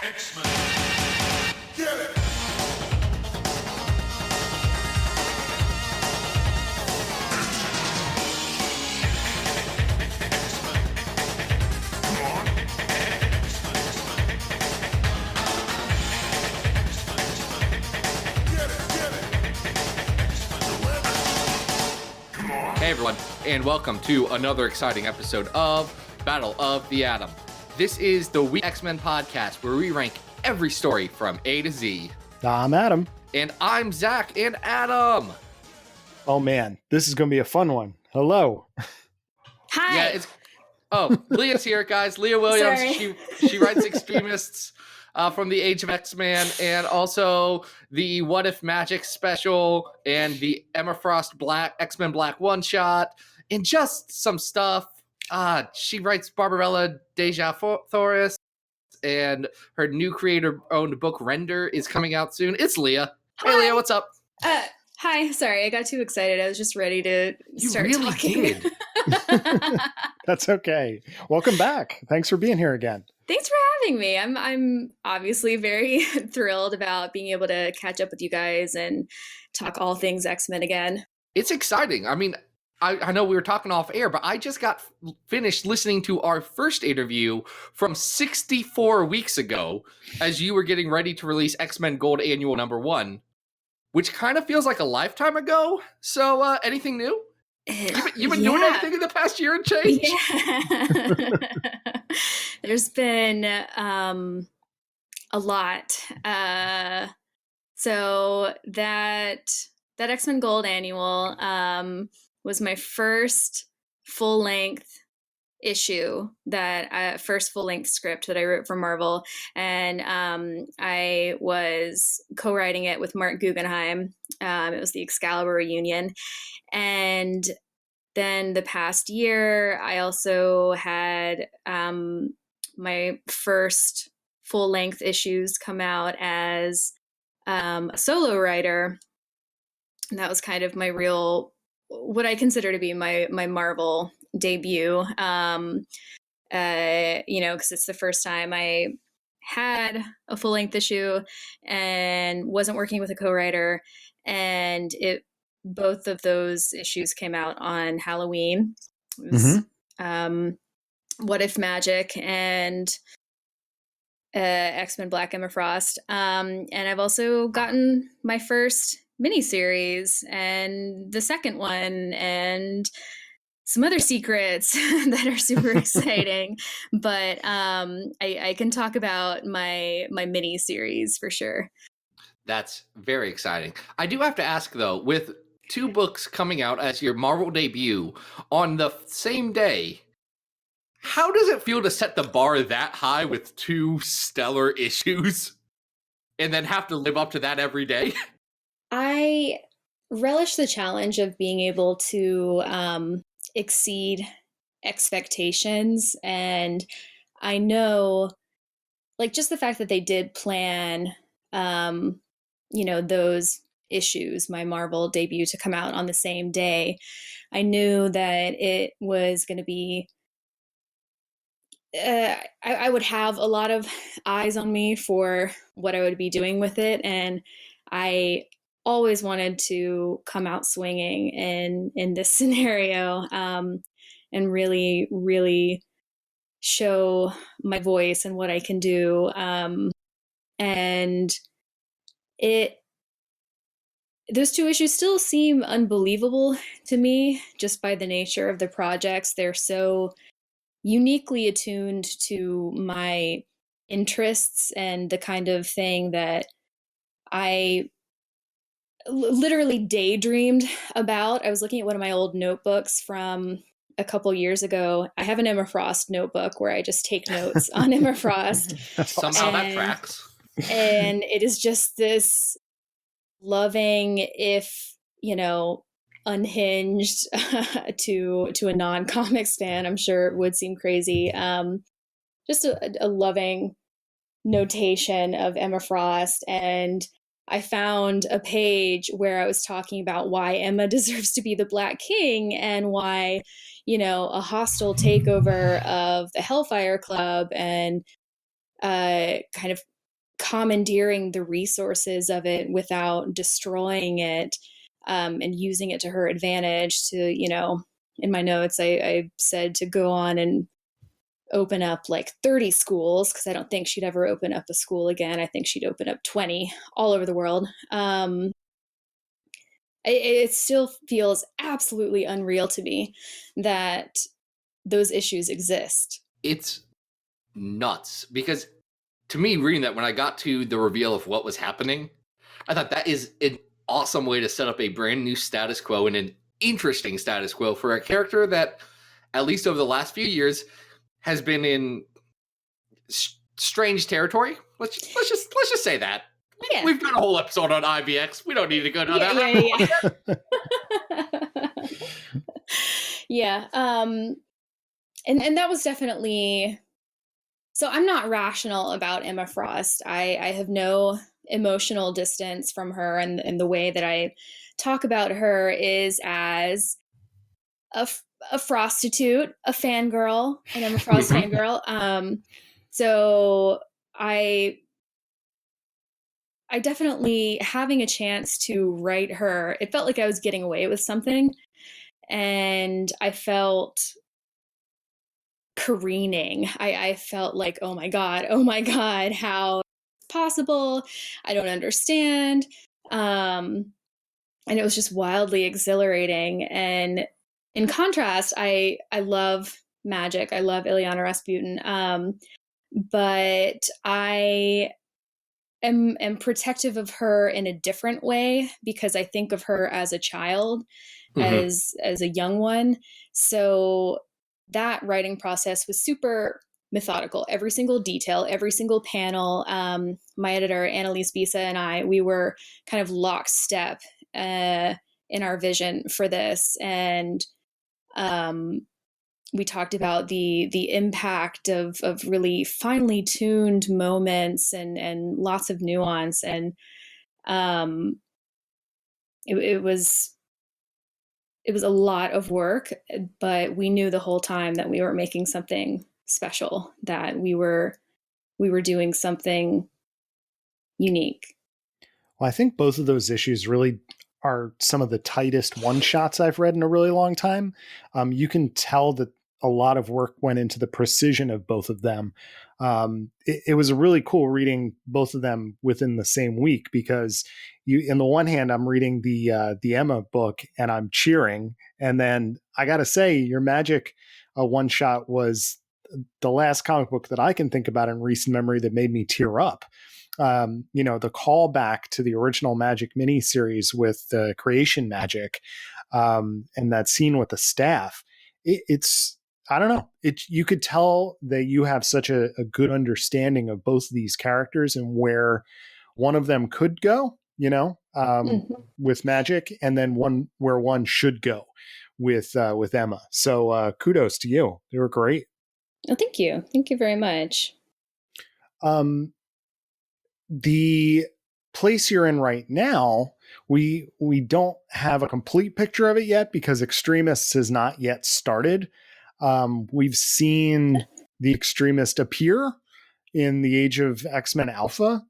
X-Men. Get it! Hey everyone, and welcome to another exciting episode of Battle of the Atom. This is the Week X-Men podcast where we rank every story from A to Z. I'm Adam. And I'm Zach and Adam. Oh man, this is going to be a fun one. Hello. Hi. Yeah, Leah's here, guys. Leah Williams. She writes X-Tremists from the Age of X-Men, and also the What If Magic special, and the Emma Frost X-Men Black one-shot, and just some stuff. She writes Barbarella Deja Thoris, and her new creator-owned book, Render, is coming out soon. It's Leah. Hey, Leah, what's up? Hi. Sorry, I got too excited. I was just ready to start talking. You really did. That's okay. Welcome back. Thanks for being here again. Thanks for having me. I'm obviously very thrilled about being able to catch up with you guys and talk all things X-Men again. It's exciting. I mean, I know we were talking off air, but I just got finished listening to our first interview from 64 weeks ago as you were getting ready to release X-Men Gold Annual #1, which kind of feels like a lifetime ago. So anything new? You've been doing anything in the past year and change? Yeah. There's been a lot. So that X-Men Gold Annual was my first full-length issue, first full-length script that I wrote for Marvel, and I was co-writing it with Mark Guggenheim. It was the Excalibur reunion, and then the past year I also had my first full-length issues come out as a solo writer, and that was kind of my real, what I consider to be my Marvel debut, because it's the first time I had a full-length issue and wasn't working with a co-writer, and both of those issues came out on Halloween. It was What If Magic and X-Men Black Emma Frost, and I've also gotten my first miniseries and the second one and some other secrets that are super exciting, but I can talk about my mini series for sure. That's very exciting. I do have to ask though, with 2 books coming out as your Marvel debut on the same day, how does it feel to set the bar that high with 2 stellar issues and then have to live up to that every day? I relish the challenge of being able to exceed expectations, and I know, like, just the fact that they did plan those issues, my Marvel debut, to come out on the same day, I knew that it was going to be I would have a lot of eyes on me for what I would be doing with it, and I always wanted to come out swinging in this scenario, and really, really show my voice and what I can do. And those 2 issues still seem unbelievable to me, just by the nature of the projects. They're so uniquely attuned to my interests and the kind of thing that I literally daydreamed about. I was looking at one of my old notebooks from a couple years ago. I have an Emma Frost notebook where I just take notes on Emma Frost. Somehow that tracks. And it is just this loving, if, unhinged to a non-comics fan, I'm sure it would seem crazy. Just a loving notation of Emma Frost. And I found a page where I was talking about why Emma deserves to be the Black King, and why, a hostile takeover of the Hellfire Club and kind of commandeering the resources of it without destroying it, and using it to her advantage to, in my notes, I said to go on and open up like 30 schools, because I don't think she'd ever open up a school again. I think she'd open up 20 all over the world. It still feels absolutely unreal to me that those issues exist. It's nuts, because to me, reading that, when I got to the reveal of what was happening, I thought that is an awesome way to set up a brand new status quo, and an interesting status quo for a character that, at least over the last few years, has been in strange territory. Let's just say that. Yeah. We've got a whole episode on IBX. We don't need to go down that. Yeah. And that was definitely. So I'm not rational about Emma Frost. I have no emotional distance from her, and the way that I talk about her is as a prostitute, a fangirl, an Emma Frost fangirl. So I definitely, having a chance to write her, it felt like I was getting away with something, and I felt careening. I felt like, oh my God, how possible? I don't understand. And it was just wildly exhilarating. And in contrast, I love magic. I love Ileana Rasputin. But I am protective of her in a different way, because I think of her as a child, as a young one. So that writing process was super methodical. Every single detail, every single panel. My editor, Annalise Bisa, and we were kind of lockstep in our vision for this. And we talked about the impact of really finely tuned moments and lots of nuance. And it was a lot of work, but we knew the whole time that we were making something special, that we were doing something unique. Well, I think both of those issues really are some of the tightest one-shots I've read in a really long time. You can tell that a lot of work went into the precision of both of them. It was a really cool reading both of them within the same week, because in the one hand, I'm reading the Emma book and I'm cheering. And then I got to say, your Magic one shot was the last comic book that I can think about in recent memory that made me tear up. The callback to the original Magic miniseries with the creation magic, and that scene with the staff, it's, I don't know, you could tell that you have such a good understanding of both of these characters and where one of them could go, with Magic, and then where one should go with Emma. So kudos to you. They were great. Oh, thank you. Thank you very much. The place you're in right now, we don't have a complete picture of it yet, because X-Tremists has not yet started. We've seen the X-Tremist appear in the Age of X-Men Alpha,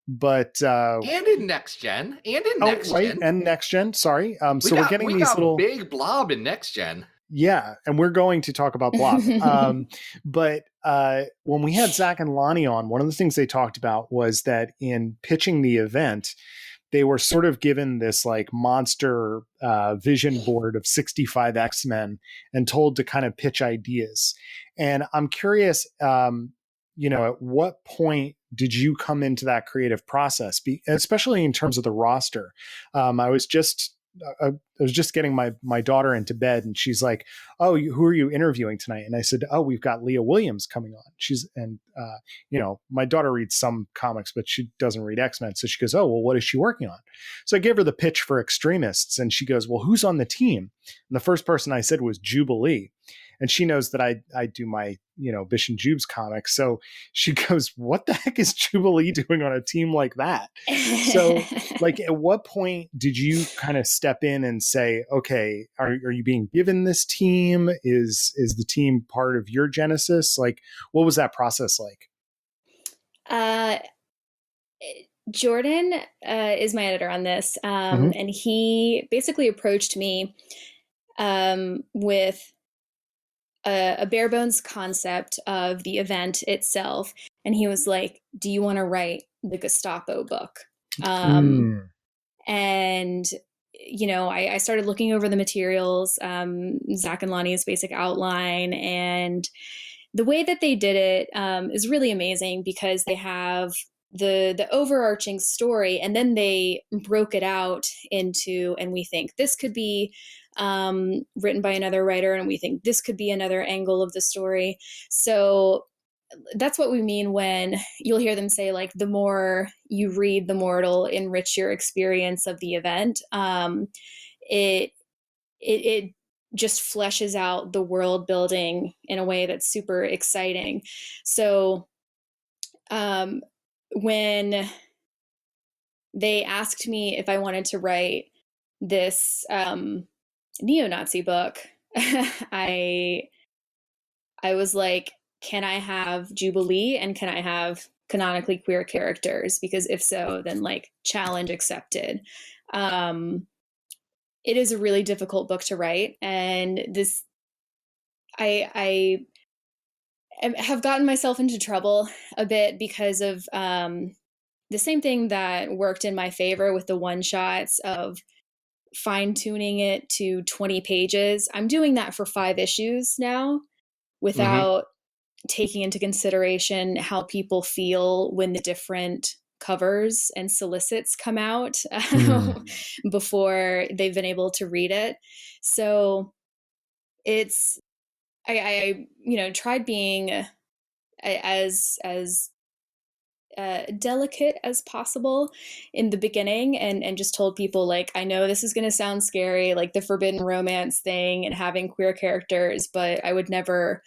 but and in Next Gen, and Next Gen. Sorry, so we're getting these little big blob in Next Gen. Yeah, and we're going to talk about Blob. But when we had Zach and Lonnie on, one of the things they talked about was that in pitching the event, they were sort of given this like monster vision board of 65 X-Men and told to kind of pitch ideas. And I'm curious, at what point did you come into that creative process, especially in terms of the roster? I was just getting my daughter into bed, and she's like, "Oh, who are you interviewing tonight?" And I said, "Oh, we've got Leah Williams coming on." My daughter reads some comics, but she doesn't read X-Men. So she goes, "Oh, well, what is she working on?" So I gave her the pitch for X-Tremists, and she goes, "Well, who's on the team?" And the first person I said was Jubilee. And she knows that I do my, Bish and Jubes comics. So she goes, "What the heck is Jubilee doing on a team like that?" So like, at what point did you kind of step in and say, okay, are you being given this team? Is the team part of your genesis? Like, what was that process like? Uh, Jordan is my editor on this, and he basically approached me with a bare bones concept of the event itself, and he was like, "Do you want to write the Gestapo book?" And I started looking over the materials, Zach and Lonnie's basic outline, and the way that they did it is really amazing because they have the overarching story, and then they broke it out into, and we think this could be written by another writer, and we think this could be another angle of the story. So that's what we mean when you'll hear them say, like, the more you read, the more it'll enrich your experience of the event. It just fleshes out the world building in a way that's super exciting. So when they asked me if I wanted to write this neo-Nazi book, I was like, can I have Jubilee and can I have canonically queer characters? Because if so, then like challenge accepted. It is a really difficult book to write, and this I have gotten myself into trouble a bit because of the same thing that worked in my favor with the one shots of fine-tuning it to 20 pages. I'm doing that for 5 issues now without taking into consideration how people feel when the different covers and solicits come out before they've been able to read it. So it's I tried being as delicate as possible in the beginning, and just told people, like, I know this is going to sound scary, like the forbidden romance thing and having queer characters, but I would never,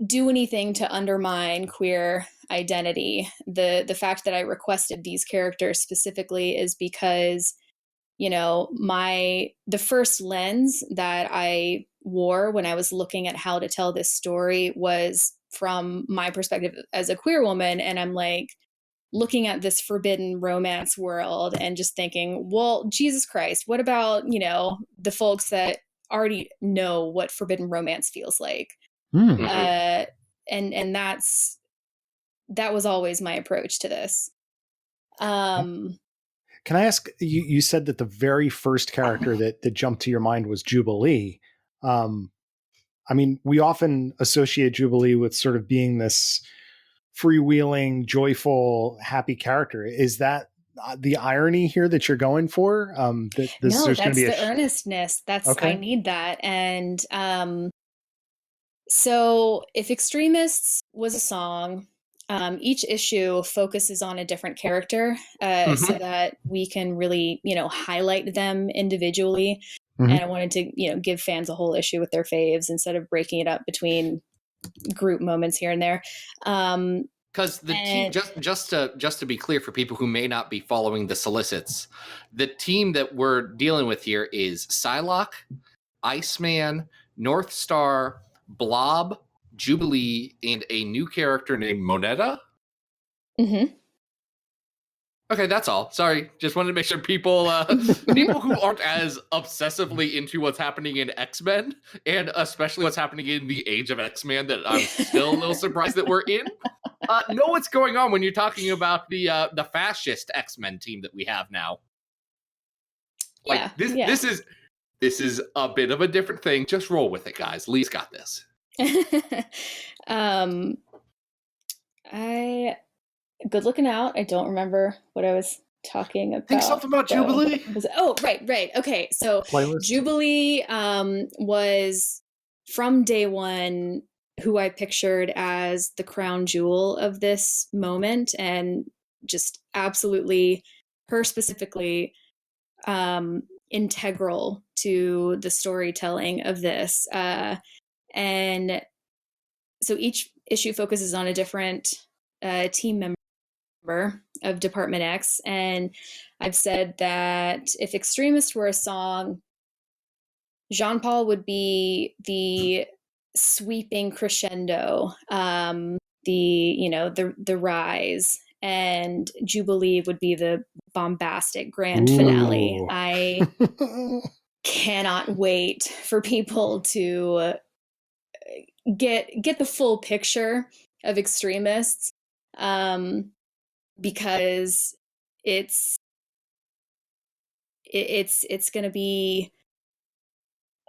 do anything to undermine queer identity. The fact that I requested these characters specifically is because, the first lens that I wore when I was looking at how to tell this story was from my perspective as a queer woman. And I'm like looking at this forbidden romance world and just thinking, well, Jesus Christ, what about, the folks that already know what forbidden romance feels like? And that was always my approach to this. Can I ask, you said that the very first character that jumped to your mind was Jubilee. I mean, we often associate Jubilee with sort of being this freewheeling, joyful, happy character. Is that the irony here that you're going for? No, that's the earnestness. That's okay. I need that. And so if X-Tremists was a song, each issue focuses on a different character so that we can really, highlight them individually. And I wanted to, give fans a whole issue with their faves instead of breaking it up between group moments here and there. Because the team, just to be clear for people who may not be following the solicits, the team that we're dealing with here is Psylocke, Iceman, North Star, Blob, Jubilee, and a new character named Moneta. Okay, that's all. Sorry, just wanted to make sure people who aren't as obsessively into what's happening in X-Men, and especially what's happening in the Age of X-Men that I'm still a little surprised that we're in, know what's going on when you're talking about the fascist X-Men team that we have now. Like, this is a bit of a different thing. Just roll with it, guys. Lee's got this. Good looking out. I don't remember what I was talking about. Think something about Jubilee. Right. Okay, so playlist. Jubilee was from day one who I pictured as the crown jewel of this moment, and just absolutely her specifically integral to the storytelling of this. And so each issue focuses on a different team member of Department X, and I've said that if X-Tremist were a song, Jean-Paul would be the sweeping crescendo, the the rise, and Jubilee would be the bombastic grand finale. I cannot wait for people to get the full picture of X-Tremists, because it's going to be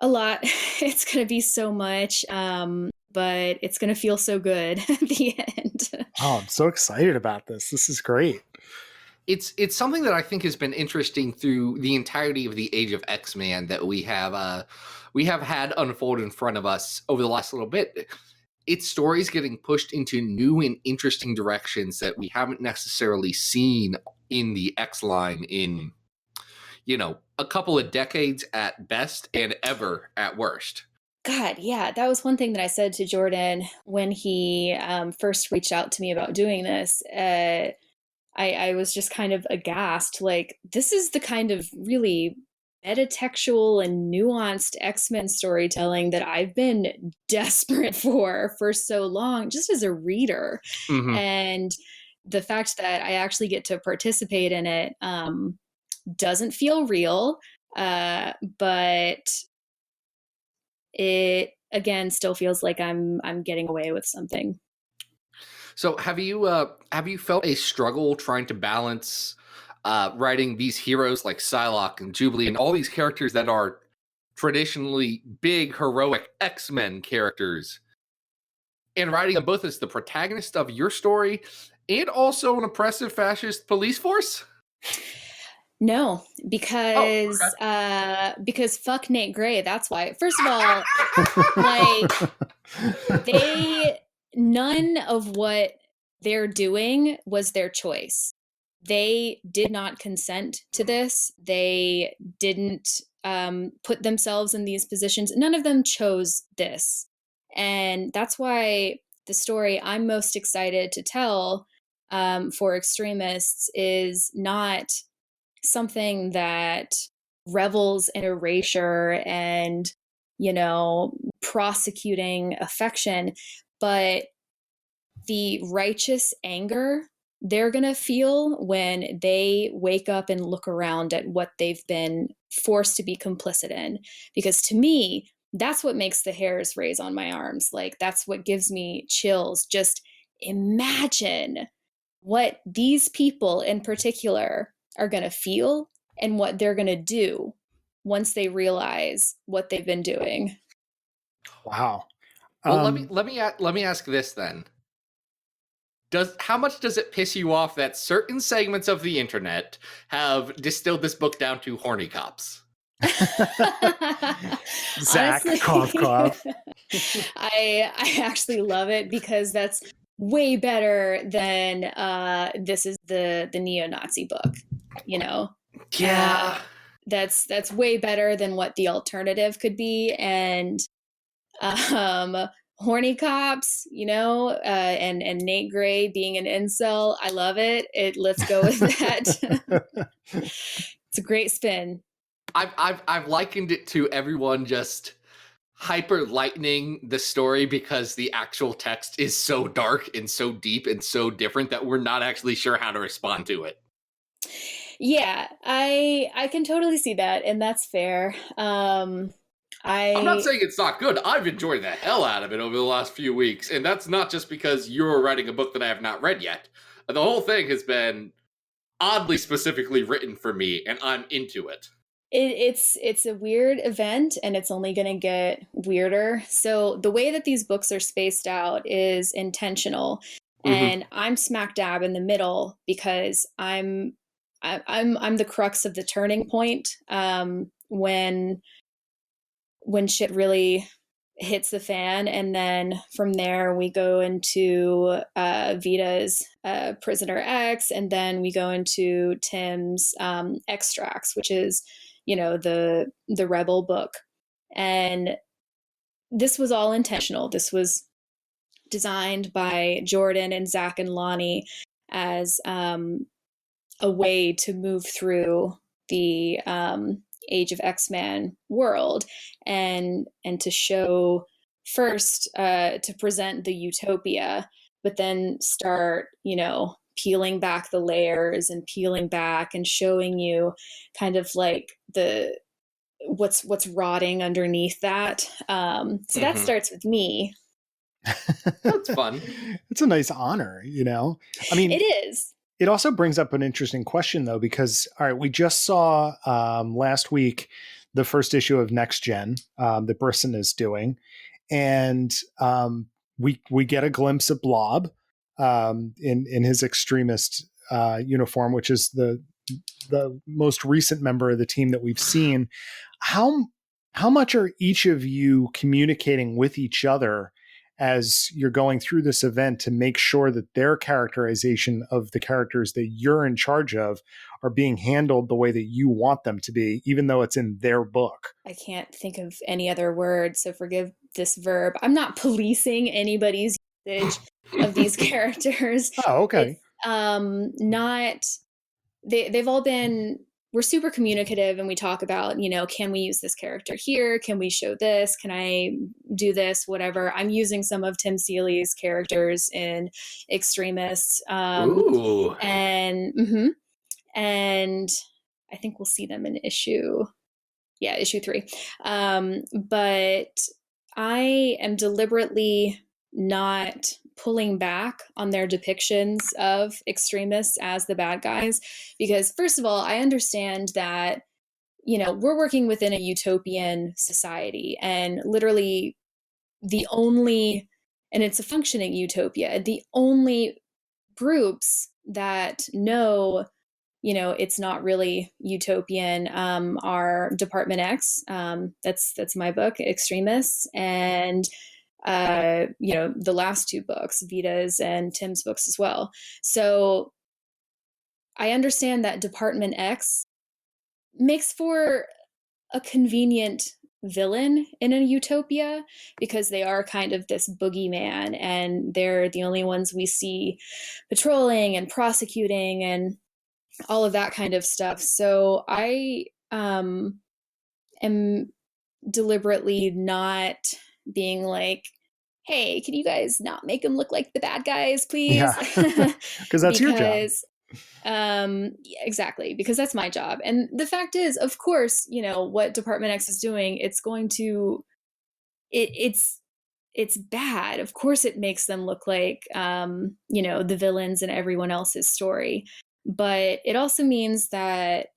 a lot. It's going to be so much, but it's going to feel so good at the end. Oh, I'm so excited about this. This is great. It's something that I think has been interesting through the entirety of the Age of X-Man that we have had unfold in front of us over the last little bit. It's stories getting pushed into new and interesting directions that we haven't necessarily seen in the X line in, a couple of decades at best and ever at worst. God, yeah, that was one thing that I said to Jordan when he first reached out to me about doing this. I was just kind of aghast. Like, this is the kind of really metatextual and nuanced X-Men storytelling that I've been desperate for so long, just as a reader. Mm-hmm. And the fact that I actually get to participate in it doesn't feel real, but it again still feels like I'm getting away with something. So have you felt a struggle trying to balance writing these heroes like Psylocke and Jubilee and all these characters that are traditionally big heroic X-Men characters, and writing them both as the protagonist of your story and also an oppressive fascist police force? No, because because fuck Nate Gray. That's why. First of all, like none of what they're doing was their choice. They did not consent to this. They didn't put themselves in these positions. None of them chose this, and that's why the story I'm most excited to tell for X-Tremists is not something that revels in erasure and, prosecuting affection, but the righteous anger they're going to feel when they wake up and look around at what they've been forced to be complicit in. Because to me, that's what makes the hairs raise on my arms. Like, that's what gives me chills. Just imagine what these people in particular are going to feel and what they're going to do once they realize what they've been doing. Wow. Well, let me ask this then. How much does it piss you off that certain segments of the internet have distilled this book down to horny cops? Zach, Honestly, cough. I actually love it because that's way better than this is the neo-Nazi book, Yeah. That's way better than what the alternative could be. And horny cops, and Nate Gray being an incel, I love it. Let's go with that. It's a great spin. I've likened it to everyone just hyper lightening the story because the actual text is so dark and so deep and so different that we're not actually sure how to respond to it. Yeah, I can totally see that, and that's fair. I'm not saying it's not good. I've enjoyed the hell out of it over the last few weeks, and that's not just because you're writing a book that I have not read yet. The whole thing has been oddly specifically written for me, and I'm into it. It's a weird event, and it's only going to get weirder. So the way that these books are spaced out is intentional, and I'm smack dab in the middle because I'm the crux of the turning point when shit really hits the fan, and then from there we go into Vita's Prisoner X, and then we go into Tim's Extracts, which is the Rebel book. And this was all intentional. This was designed by Jordan and Zach and Lonnie as a way to move through the Age of X-Man world and to show first to present the utopia but then start, peeling back the layers and peeling back and showing you kind of like what's rotting underneath that. So that starts with me. That's fun. It's a nice honor, I mean, It is. It also brings up an interesting question, though, because, all right, we just saw last week the first issue of Next Gen that Brisson is doing. And we get a glimpse of Blob in his extremist uniform, which is the most recent member of the team that we've seen. How much are each of you communicating with each other as you're going through this event to make sure that their characterization of the characters that you're in charge of are being handled the way that you want them to be, even though it's in their book? I can't think of any other word, so forgive this verb. I'm not policing anybody's usage of these characters. Oh, okay. It's, they've all been, we're super communicative, and we talk about, can we use this character here? Can we show this? Can I do this? Whatever. I'm using some of Tim Seeley's characters in X-Tremists. Ooh. And I think we'll see them in issue 3. But I am deliberately not pulling back on their depictions of extremists as the bad guys, because first of all, I understand that, we're working within a utopian society, and literally and it's a functioning utopia, the only groups that know, it's not really utopian, are Department X. That's my book, Extremists, and the last 2 books, Vita's and Tim's books as well. So I understand that Department X makes for a convenient villain in a utopia, because they are kind of this boogeyman, and they're the only ones we see patrolling and prosecuting and all of that kind of stuff. So I am deliberately not being like, hey, can you guys not make them look like the bad guys, please? Yeah, because that's your job. Exactly, because that's my job. And the fact is, of course, what Department X is doing, it's going to, it's bad. Of course it makes them look like, the villains in everyone else's story. But it also means that,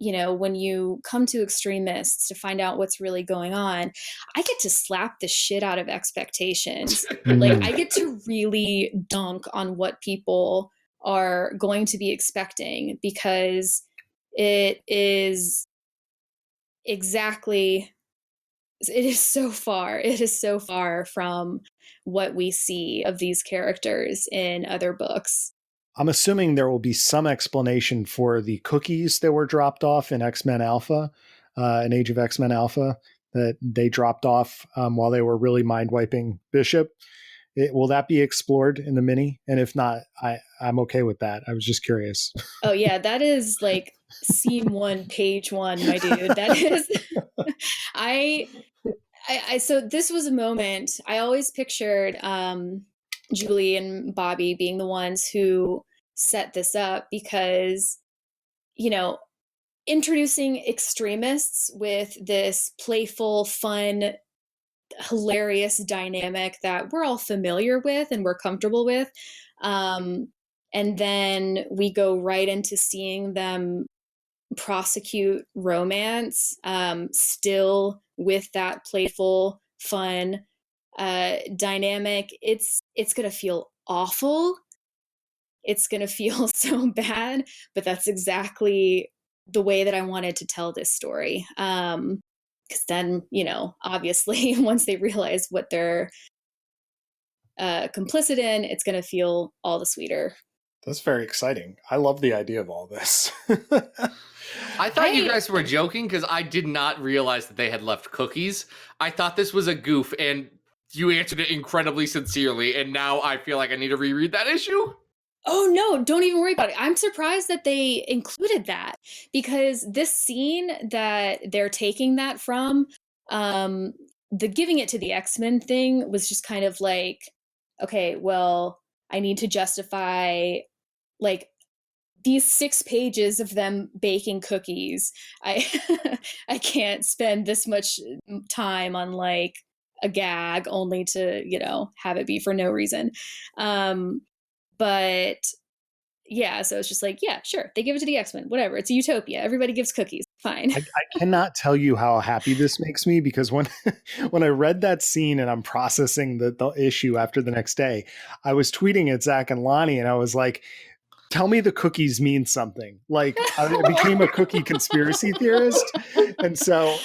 when you come to Extremists to find out what's really going on, I get to slap the shit out of expectations. Like, I get to really dunk on what people are going to be expecting, because it is so far from what we see of these characters in other books. I'm assuming there will be some explanation for the cookies that were dropped off in X-Men Alpha, in Age of X-Men Alpha, that they dropped off while they were really mind-wiping Bishop. Will that be explored in the mini? And if not, I'm okay with that. I was just curious. Oh yeah, that is like scene 1, page 1, my dude. That is, so this was a moment I always pictured Julie and Bobby being the ones who set this up, because, introducing Extremists with this playful, fun, hilarious dynamic that we're all familiar with and we're comfortable with. And then we go right into seeing them prosecute romance, still with that playful, fun dynamic. It's going to feel awful. It's going to feel so bad, but that's exactly the way that I wanted to tell this story. Because then, obviously, once they realize what they're complicit in, it's going to feel all the sweeter. That's very exciting. I love the idea of all this. I thought you guys were joking, because I did not realize that they had left cookies. I thought this was a goof, and you answered it incredibly sincerely, and now I feel like I need to reread that issue. Oh no, don't even worry about it. I'm surprised that they included that, because this scene that they're taking that from, the giving it to the X-Men thing was just kind of like, okay, well, I need to justify like these 6 pages of them baking cookies. I I can't spend this much time on like a gag only to, you know, have it be for no reason. But yeah, so it's just like, yeah, sure, they give it to the X-Men, whatever. It's a utopia. Everybody gives cookies. Fine. I cannot tell you how happy this makes me, because when when I read that scene and I'm processing the issue after the next day, I was tweeting at Zach and Lonnie and I was like, tell me the cookies mean something. Like, I became a cookie conspiracy theorist. And so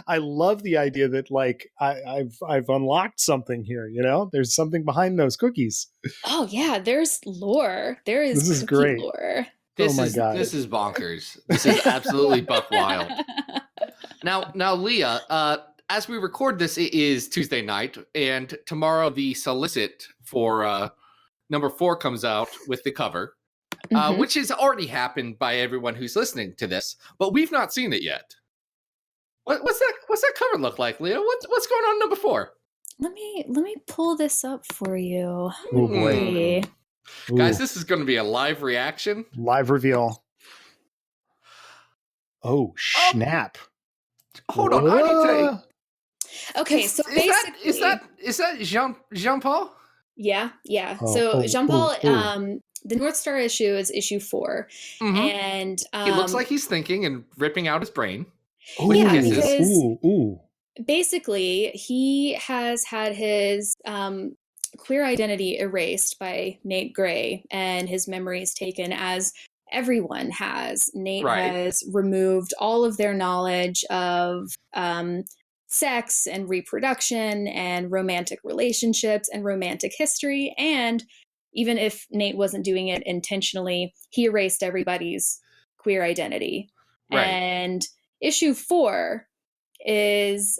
I love the idea that like I've unlocked something here, you know? There's something behind those cookies. Oh yeah, there's lore. There is This is cookie great. lore. This my is God. this is bonkers. This is absolutely buck wild. Now, Leah, as we record this, it is Tuesday night, and tomorrow the solicit for number 4 comes out with the cover, which has already happened by everyone who's listening to this, but we've not seen it yet. What's that cover look like, Leah? What's going on in number 4? Let me pull this up for you. Oh boy. Guys, Ooh. this is going to be a live reaction. Live reveal. Oh, snap. Hold on, I need to. Okay, so basically, is that Jean Paul? Yeah. Oh, Jean Paul, oh. the North Star issue is issue 4, and He looks like he's thinking and ripping out his brain. Ooh, yeah, kisses. ooh. basically he has had his queer identity erased by Nate Gray and his memories taken, as everyone has. Nate has removed all of their knowledge of sex and reproduction and romantic relationships and romantic history. And even if Nate wasn't doing it intentionally, he erased everybody's queer identity. Right. And issue 4 is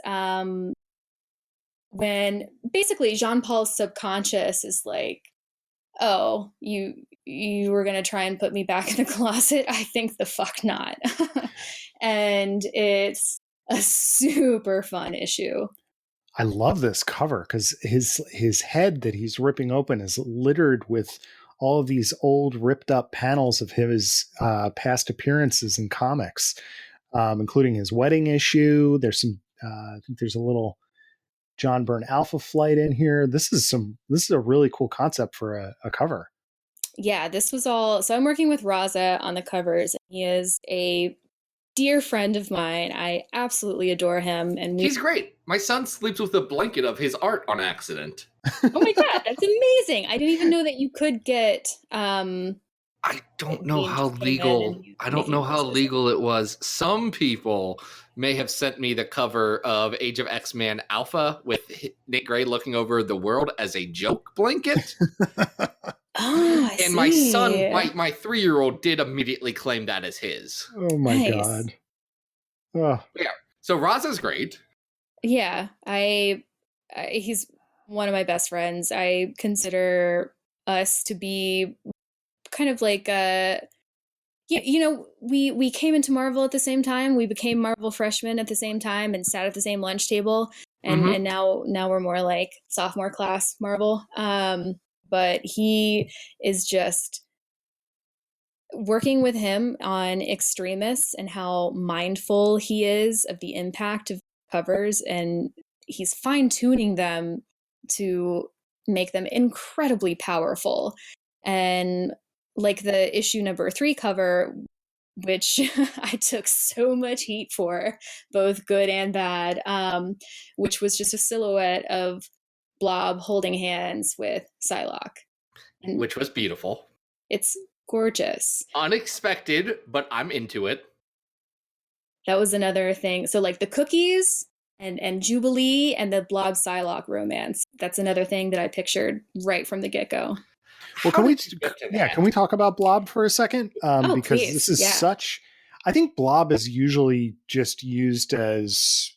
when basically Jean Paul's subconscious is like, oh, you were going to try and put me back in the closet? I think the fuck not. And it's a super fun issue. I love this cover because his head that he's ripping open is littered with all of these old ripped up panels of his past appearances in comics, including his wedding issue. There's some, I think there's a little John Byrne Alpha Flight in here. This is a really cool concept for a cover. Yeah, this was all. So I'm working with Raza on the covers. He is a dear friend of mine. I absolutely adore him, and he's great. My son sleeps with a blanket of his art on accident. Oh my God, that's amazing! I didn't even know that you could get. I don't know how legal. I don't know how legal it was. Some people may have sent me the cover of Age of X-Man Alpha with Nick Gray looking over the world as a joke blanket. Oh, I see. My son, my 3-year-old, did immediately claim that as his. Oh my God. Oh. Yeah. So Raza's great. Yeah, he's one of my best friends. I consider us to be kind of like we came into Marvel at the same time. We became Marvel freshmen at the same time and sat at the same lunch table. And now we're more like sophomore class Marvel. But he is just working with him on X-Tremists and how mindful he is of the impact of covers, and he's fine-tuning them to make them incredibly powerful. And like the issue number 3 cover, which I took so much heat for, both good and bad, which was just a silhouette of Blob holding hands with Psylocke. And which was beautiful. It's gorgeous. Unexpected, but I'm into it. That was another thing. So like the cookies and Jubilee and the Blob Psylocke romance. That's another thing that I pictured right from the get-go. Well, can we talk about Blob for a second? Because please. This is such, I think Blob is usually just used as,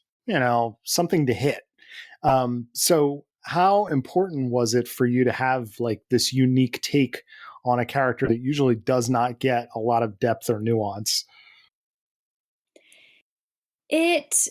something to hit. So how important was it for you to have like this unique take on a character that usually does not get a lot of depth or nuance? It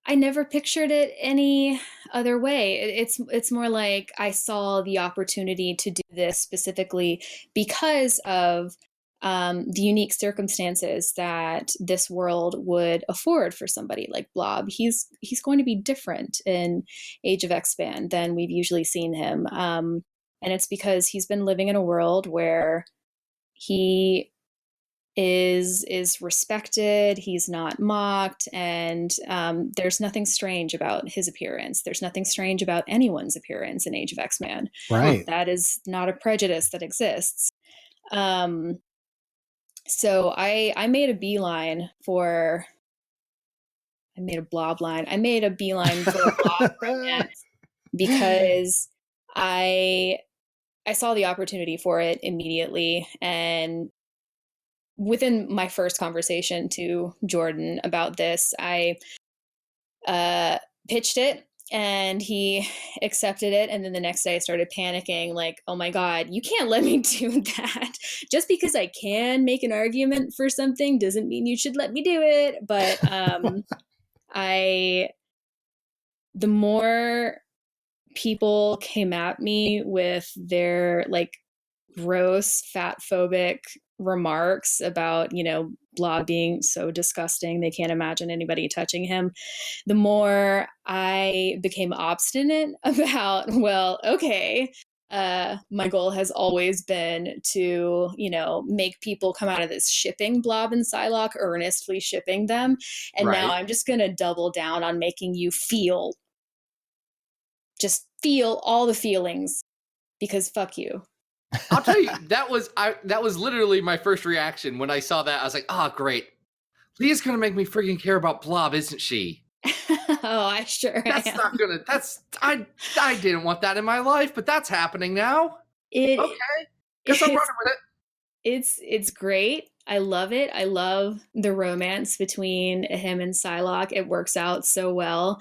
I never pictured it any other way. It's more like I saw the opportunity to do this specifically because of the unique circumstances that this world would afford for somebody like Blob. He's going to be different in Age of X-Man than we've usually seen him, and it's because he's been living in a world where he is respected, he's not mocked, and there's nothing strange about his appearance. There's nothing strange about anyone's appearance in Age of X-Man. Right. That is not a prejudice that exists. So I made a beeline for I made a blob line. I made a beeline for a blob romance because I saw the opportunity for it immediately, and within my first conversation to Jordan about this, I pitched it and he accepted it. And then the next day I started panicking, like, oh my God, you can't let me do that. Just because I can make an argument for something doesn't mean you should let me do it. But the more people came at me with their like gross fat phobic remarks about, you know, Blob being so disgusting they can't imagine anybody touching him, the more I became obstinate about, well, okay, my goal has always been to, you know, make people come out of this shipping Blob and Psylocke, earnestly shipping them, and now I'm just gonna double down on making you feel all the feelings, because fuck you. I'll tell you, that was literally my first reaction when I saw that. I was like, oh, great. Leah's going to make me freaking care about Blob, isn't she? Oh, I sure That's am. not going to, I didn't want that in my life, but that's happening now. Okay. Guess I'm running with it. It's great. I love it. I love the romance between him and Psylocke. It works out so well.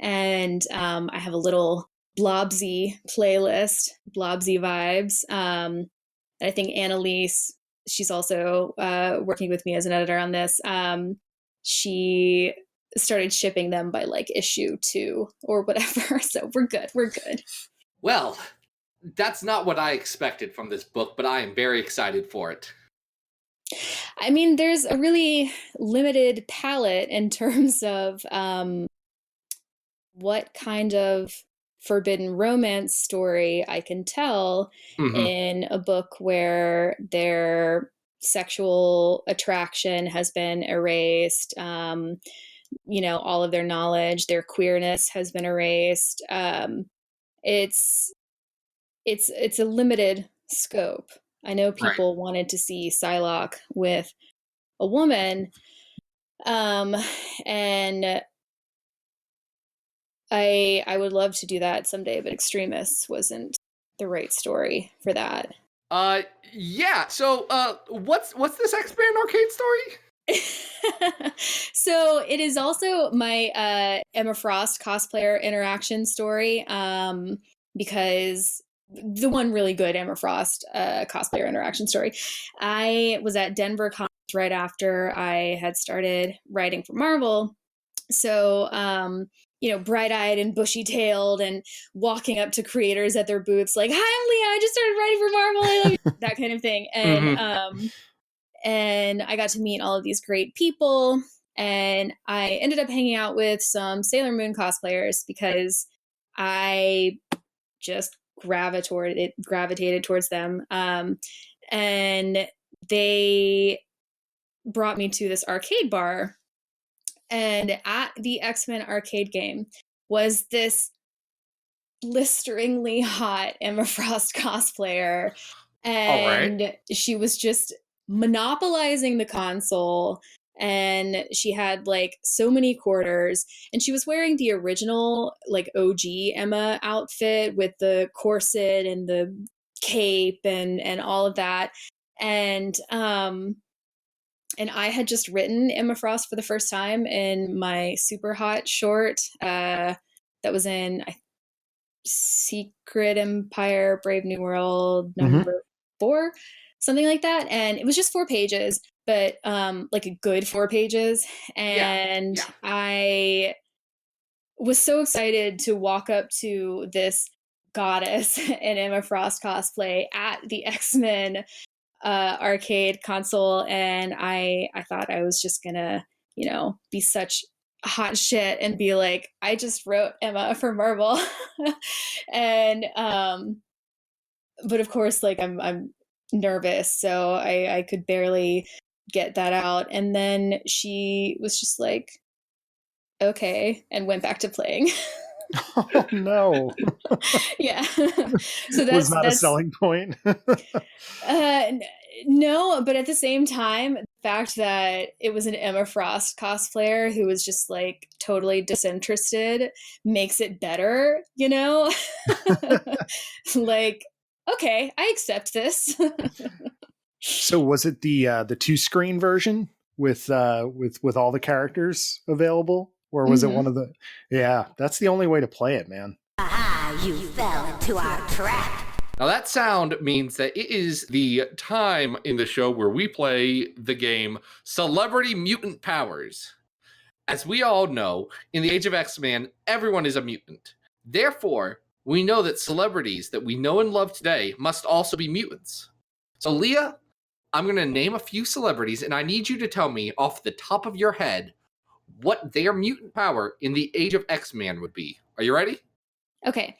And I have a little Blobsy playlist, Blobsy vibes. I think Annalise, she's also working with me as an editor on this. She started shipping them by like issue 2 or whatever. So we're good. Well, that's not what I expected from this book, but I am very excited for it. I mean, there's a really limited palette in terms of what kind of forbidden romance story I can tell in a book where their sexual attraction has been erased, you know, all of their knowledge, their queerness has been erased. It's a limited scope. I know people wanted to see Psylocke with a woman, and I would love to do that someday, but X-Tremists wasn't the right story for that. Yeah. So, what's this X-Men arcade story? So it is also my Emma Frost cosplayer interaction story, because the one really good Emma Frost cosplayer interaction story. I was at Denver Comics right after I had started writing for Marvel. So, you know, bright-eyed and bushy-tailed and walking up to creators at their booths like, hi, I'm Leah, I just started writing for Marvel, I love you, that kind of thing. And and I got to meet all of these great people, and I ended up hanging out with some Sailor Moon cosplayers because I just gravitated towards them. And they brought me to this arcade bar, and at the X-Men arcade game was this blisteringly hot Emma Frost cosplayer, and she was just monopolizing the console, and she had like so many quarters, and she was wearing the original like OG Emma outfit with the corset and the cape and all of that, and I had just written Emma Frost for the first time in my super hot short that was in Secret Empire, Brave New World, number 4, something like that. And it was just 4 pages, but like a good 4 pages. And I was so excited to walk up to this goddess in Emma Frost cosplay at the X-Men arcade console, and I thought I was just gonna, be such hot shit and be like, I just wrote Emma for Marvel. And but of course, like, I'm nervous, so I could barely get that out. And then she was just like, okay, and went back to playing. Oh no. Yeah. So was not a selling point. No, but at the same time, the fact that it was an Emma Frost cosplayer who was just like totally disinterested makes it better, Like, okay, I accept this. So was it the 2-screen version with all the characters available, or was it one of the? Yeah, that's the only way to play it, man. Aha, you fell into our trap. Now that sound means that it is the time in the show where we play the game Celebrity Mutant Powers. As we all know, in the Age of X-Men, everyone is a mutant. Therefore, we know that celebrities that we know and love today must also be mutants. So Leah, I'm going to name a few celebrities, and I need you to tell me off the top of your head what their mutant power in the Age of X-Men would be. Are you ready? Okay.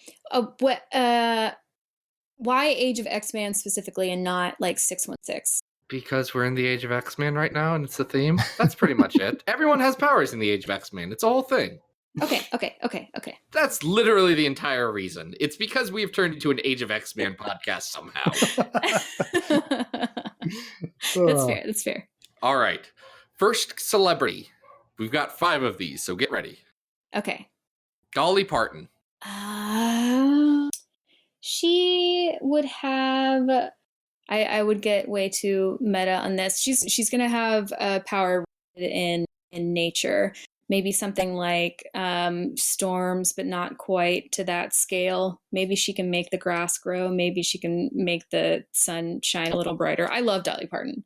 Why Age of X-Men specifically and not like 616? Because we're in the Age of X-Men right now, and it's the theme. That's pretty much it. Everyone has powers in the Age of X-Men. It's a whole thing. Okay. That's literally the entire reason. It's because we've turned into an Age of X-Men podcast somehow. That's fair. All right. First celebrity. We've got 5 of these, so get ready. Okay. Dolly Parton. She would have. I would get way too meta on this. She's gonna have a power in nature. Maybe something like storms, but not quite to that scale. Maybe she can make the grass grow. Maybe she can make the sun shine a little brighter. I love Dolly Parton.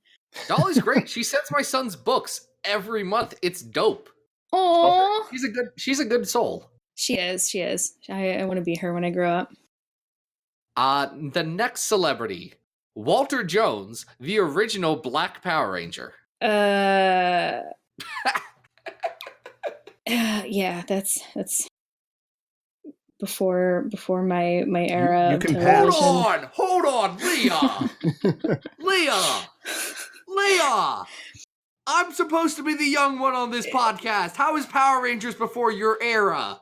Dolly's great. She sends my son's books every month. It's dope. Oh, She's a good soul. She is. I want to be her when I grow up. The next celebrity, Walter Jones, the original Black Power Ranger. Yeah, that's before my era. You can of Hold on, Leah. I'm supposed to be the young one on this podcast. How is Power Rangers before your era?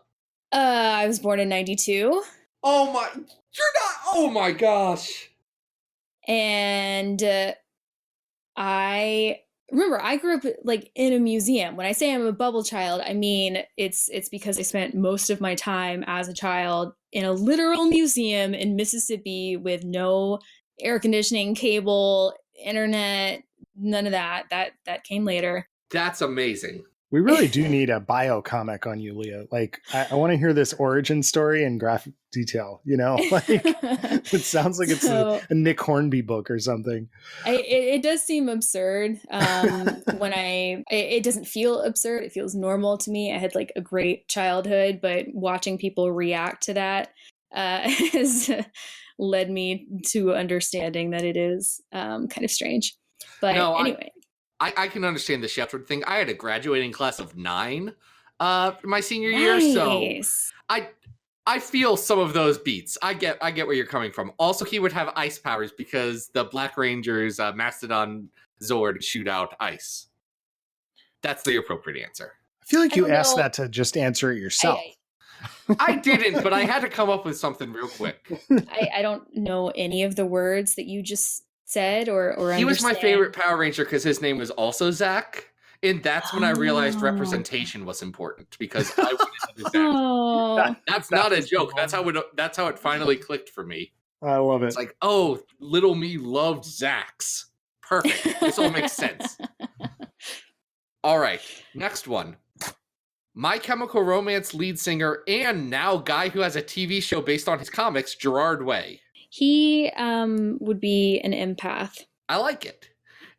I was born in 92. Oh my gosh. And I grew up like in a museum. When I say I'm a bubble child, I mean it's because I spent most of my time as a child in a literal museum in Mississippi with no air conditioning, cable, internet, none of that. That came later. That's amazing. We really do need a bio comic on you, Leah. Like, I want to hear this origin story in graphic detail, Like, it sounds like it's a Nick Hornby book or something. It does seem absurd it doesn't feel absurd. It feels normal to me. I had like a great childhood, but watching people react to that has led me to understanding that it is kind of strange. But anyway. I can understand the shepherd thing. I had a graduating class of 9 my senior year, so I feel some of those beats. I get where you're coming from. Also, he would have ice powers because the Black Rangers Mastodon Zord shoot out ice. That's the appropriate answer. I feel like you asked that to just answer it yourself. I didn't, but I had to come up with something real quick. I don't know any of the words that you just said or he was my favorite Power Ranger because his name was also Zach, and that's when I realized representation was important because I wanted Zach. That's not a joke. That's how it finally clicked for me. I love it. It's like, oh, little me loved Zachs. Perfect. This all makes sense. All right, next one. My Chemical Romance lead singer and now guy who has a TV show based on his comics, Gerard Way. He would be an empath. I like it.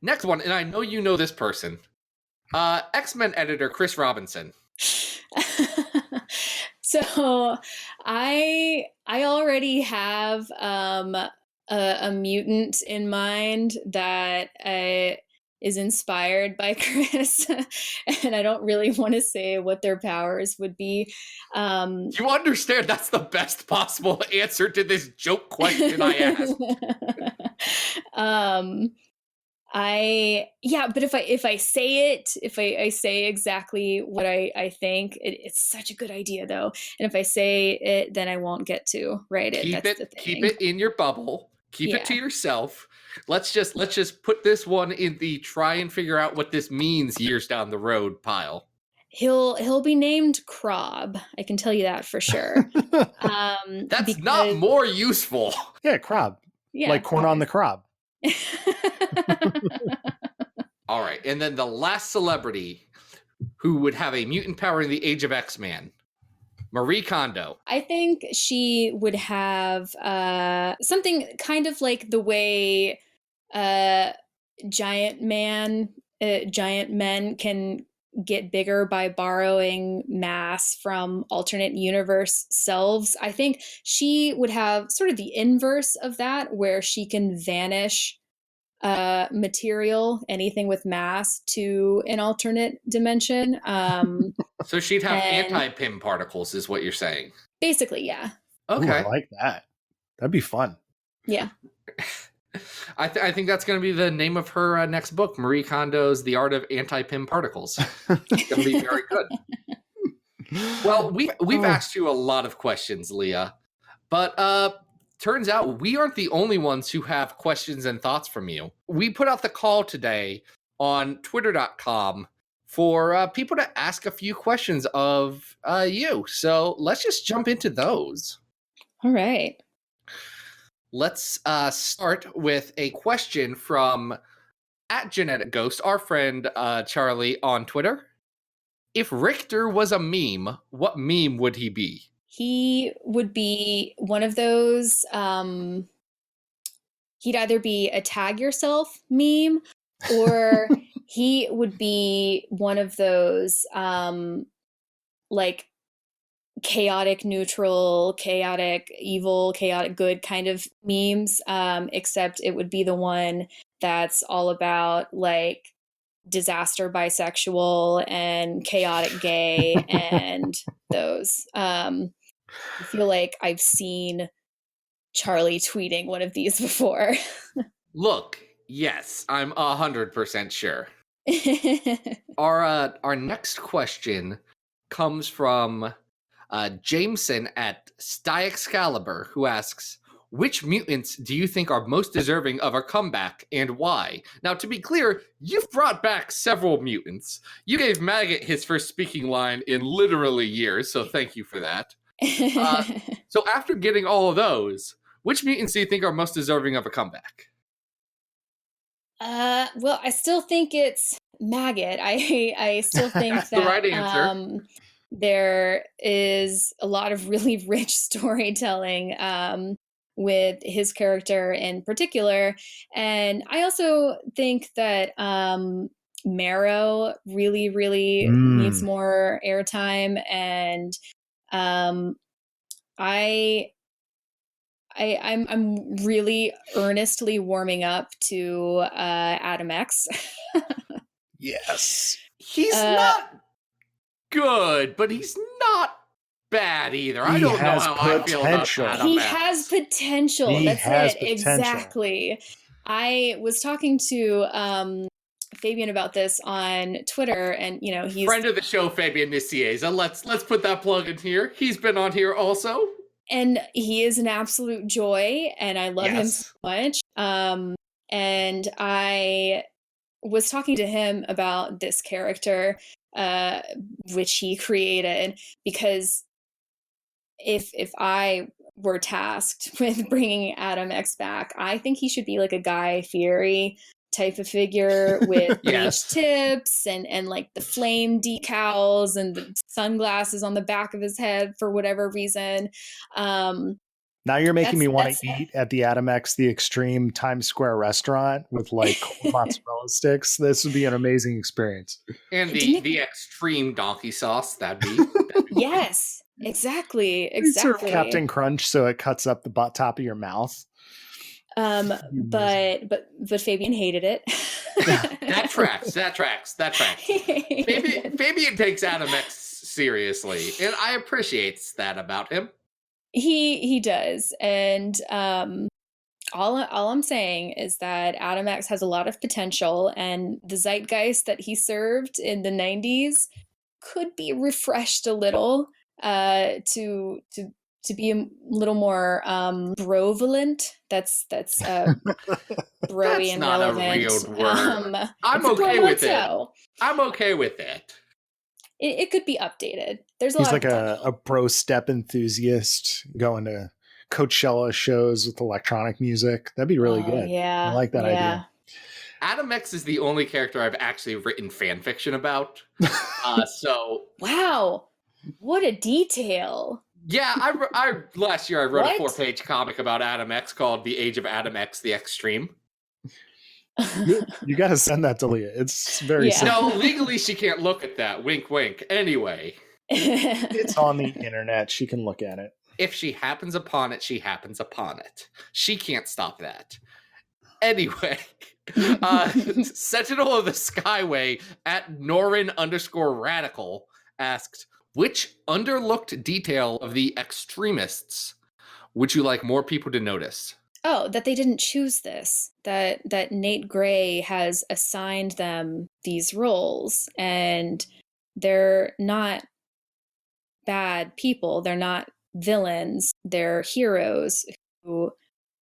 Next one, and I know you know this person. X-Men editor Chris Robinson. So I already have a mutant in mind that is inspired by Chris, and I don't really want to say what their powers would be. You understand that's the best possible answer to this joke question I asked. But if I say it, if I say exactly what I think, it's such a good idea though. And if I say it, then I won't get to write it. Keep it in your bubble. Keep it to yourself. Let's just put this one in the try and figure out what this means years down the road pile. He'll be named Krob. I can tell you that for sure. That's not more useful. Yeah, Krob. Yeah, like corn on the cob. All right, and then the last celebrity who would have a mutant power in the Age of X-Man, Marie Kondo. I think she would have something kind of like the way giant men can get bigger by borrowing mass from alternate universe selves. I think she would have sort of the inverse of that, where she can vanish material, anything with mass, to an alternate dimension. So she'd have anti-Pym particles, is what you're saying? Basically, yeah. Okay. Ooh, I like that. That'd be fun. Yeah. I think that's going to be the name of her next book, Marie Kondo's The Art of Anti-Pym Particles. It's going to be very good. Well, we've asked you a lot of questions, Leah, but turns out we aren't the only ones who have questions and thoughts from you. We put out the call today on twitter.com for people to ask a few questions of you. So let's just jump into those. All right. Let's start with a question from @GeneticGhost, our friend Charlie on Twitter. If Richter was a meme, what meme would he be? He would be one of those, he'd either be a tag yourself meme, or he would be one of those like chaotic neutral, chaotic evil, chaotic good kind of memes, except it would be the one that's all about like disaster bisexual and chaotic gay and those. I feel like I've seen Charlie tweeting one of these before. Look, yes, I'm 100% sure. Our next question comes from Jameson at Excalibur, who asks, which mutants do you think are most deserving of a comeback and why? Now, to be clear, you've brought back several mutants. You gave Maggot his first speaking line in literally years, so thank you for that. So after getting all of those, which mutants do you think are most deserving of a comeback? Well, I still think it's Maggot. I still think That's that the right answer. There is a lot of really rich storytelling with his character in particular. And I also think that Marrow really, really needs more airtime. And I'm really earnestly warming up to Adam X. Yes. He's not good, but he's not bad either. I don't know how I feel about Adam He X. has potential. That's it. Exactly. I was talking to Fabian about this on Twitter, and he's friend of the show, Fabian Nicieza. Let's put that plug in here. He's been on here also. And he is an absolute joy, and I love him so much. And I was talking to him about this character, which he created, because if I were tasked with bringing Adam X back, I think he should be like a Guy Fieri type of figure with bleach tips and like the flame decals and the sunglasses on the back of his head for whatever reason. Now you're making me want to eat at the Adam X The Extreme Times Square restaurant with like mozzarella sticks. This would be an amazing experience. And the extreme donkey sauce, that'd be yes. Exactly. It's sort of Captain Crunch, so it cuts up the top of your mouth. But Fabian hated it. That tracks. Fabian takes Adam X seriously, and I appreciate that about him. He does, and all I'm saying is that Adam X has a lot of potential, and the zeitgeist that he served in the 90s could be refreshed a little to be a little more brovalent. That's broy and not relevant. a real word. I'm okay with it. I'm okay with it. It could be updated. There's He's like a bro step enthusiast going to Coachella shows with electronic music. That'd be really good. Yeah, I like that idea. Adam X is the only character I've actually written fan fiction about. So wow, what a detail! Yeah, I last year I wrote a 4-page comic about Adam X called "The Age of Adam X: The Extreme." You got to send that to Leah. It's very simple. No, legally she can't look at that. Wink, wink. Anyway, it's on the internet. She can look at it. If she happens upon it, she happens upon it. She can't stop that. Anyway, Sentinel of the Skyway at Norin_radical asked, which underlooked detail of the X-Tremists would you like more people to notice? Oh, that they didn't choose this. That Nate Gray has assigned them these roles, and they're not bad people. They're not villains. They're heroes who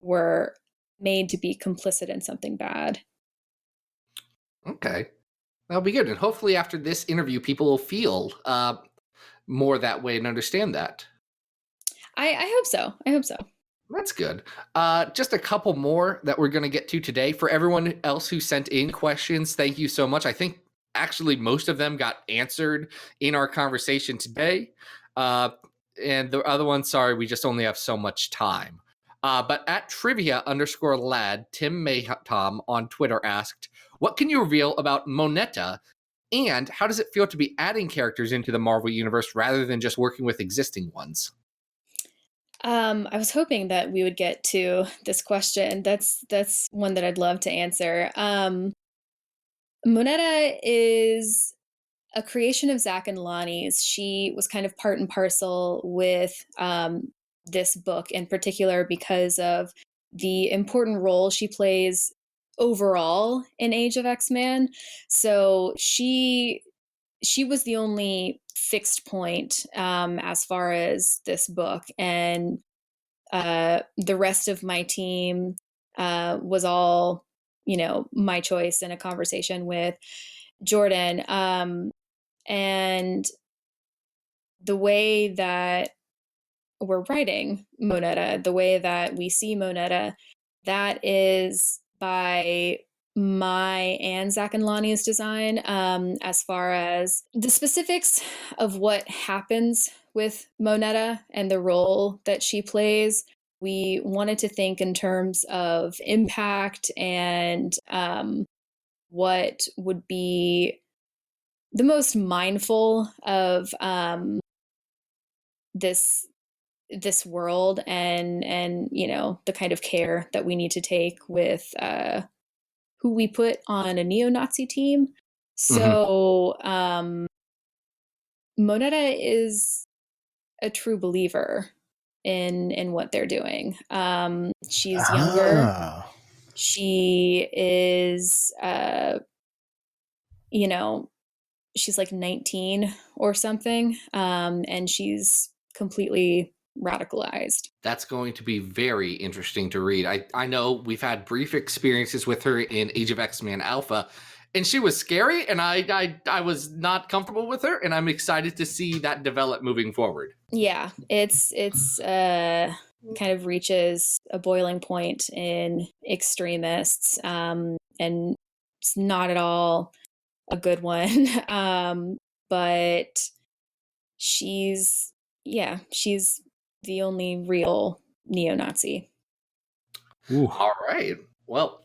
were made to be complicit in something bad. Okay. That'll be good. And hopefully after this interview, people will feel more that way and understand that. I hope so. I hope so. That's good. Just a couple more that we're going to get to today. For everyone else who sent in questions, thank you so much. I think actually most of them got answered in our conversation today. And the other ones, sorry, we just only have so much time. But at trivia_lad, Tim Maytom on Twitter asked, what can you reveal about Moneta? And how does it feel to be adding characters into the Marvel Universe rather than just working with existing ones? I was hoping that we would get to this question. That's one that I'd love to answer. Moneta is a creation of Zach and Lonnie's. She was kind of part and parcel with this book in particular because of the important role she plays overall in Age of X-Man. So she was the only fixed point as far as this book, and the rest of my team was all, my choice in a conversation with Jordan. And the way that we're writing Moneta, the way that we see Moneta, that is by my and Zach and Lonnie's design. As far as the specifics of what happens with Moneta and the role that she plays, we wanted to think in terms of impact and what would be the most mindful of this world and the kind of care that we need to take with who we put on a neo-Nazi team. So Moneta is a true believer in what they're doing. She's younger. She is she's like 19 or something, and she's completely radicalized. That's going to be very interesting to read. I know we've had brief experiences with her in Age of X-Men Alpha, and she was scary, and I was not comfortable with her, and I'm excited to see that develop moving forward. Yeah, it's kind of reaches a boiling point in Extremists, and it's not at all a good one. But she's the only real neo-Nazi. Ooh. All right. Well,